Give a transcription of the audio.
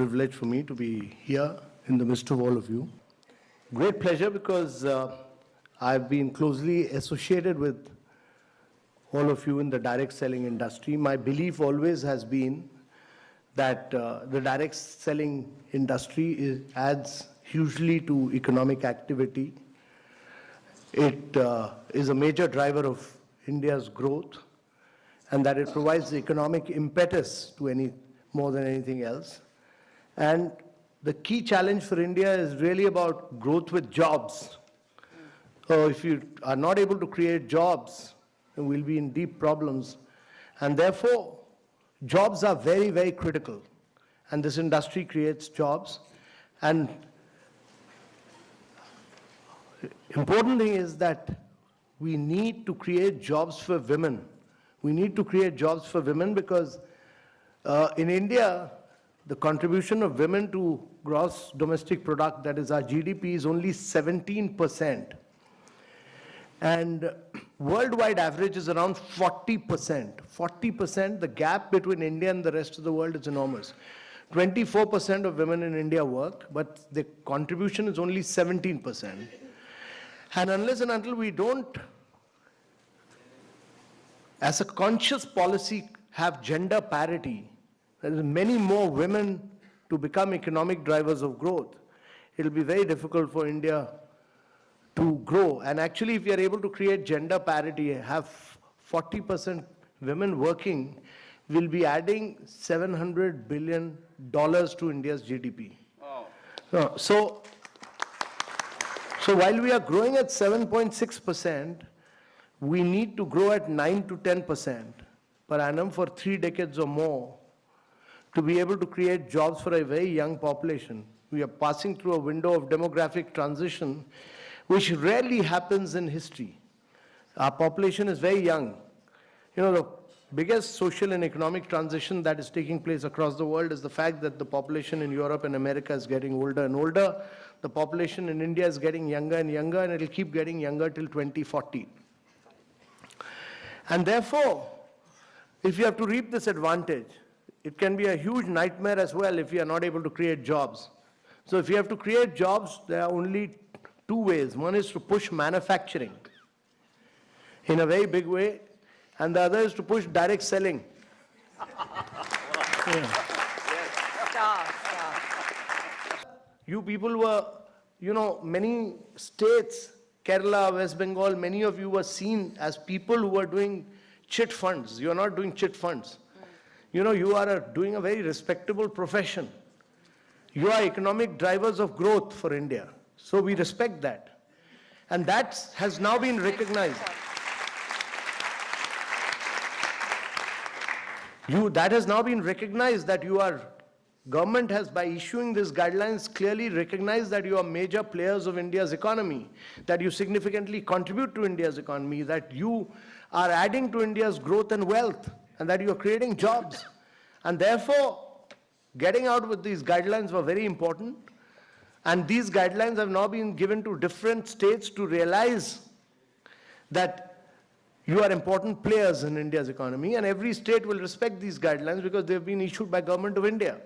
privilege for me to be here in the midst of all of you. Great pleasure because I've been closely associated with all of you in the direct selling industry. My belief always has been that the direct selling industry adds hugely to economic activity. It is a major driver of India's growth, and that it provides the economic impetus to more than anything else. And the key challenge for India is really about growth with jobs. So if you are not able to create jobs, then we'll be in deep problems. And therefore, jobs are very, very critical. And this industry creates jobs. And important thing is that we need to create jobs for women. We need to create jobs for women because in India, the contribution of women to gross domestic product, that is our GDP, is only 17%. And worldwide average is around 40%. 40%, the gap between India and the rest of the world is enormous. 24% of women in India work, but the contribution is only 17%. And unless and until we don't, as a conscious policy, have gender parity, there is many more women to become economic drivers of growth, it will be very difficult for India to grow. And actually, if we are able to create gender parity, have 40% women working, we'll be adding $700 billion to India's GDP. Wow. So while we are growing at 7.6%, we need to grow at 9 to 10% per annum for 3 decades or more to be able to create jobs for a very young population. We are passing through a window of demographic transition, which rarely happens in history. Our population is very young. You know, the biggest social and economic transition that is taking place across the world is the fact that the population in Europe and America is getting older and older. The population in India is getting younger and younger, and it will keep getting younger till 2040. And therefore, if you have to reap this advantage, it can be a huge nightmare as well if you are not able to create jobs. So if you have to create jobs, there are only 2 ways. One is to push manufacturing in a very big way, and the other is to push direct selling. Yeah. You people were, many states, Kerala, West Bengal, many of you were seen as people who were doing chit funds. You are not doing chit funds. You are doing a very respectable profession. You are economic drivers of growth for India. So we respect that. And that has now been recognized. That has now been recognized that government has, by issuing these guidelines, clearly recognized that you are major players of India's economy, that you significantly contribute to India's economy, that you are adding to India's growth and wealth, and that you are creating jobs. And therefore, getting out with these guidelines were very important. And these guidelines have now been given to different states to realize that you are important players in India's economy, and every state will respect these guidelines because they've been issued by Government of India.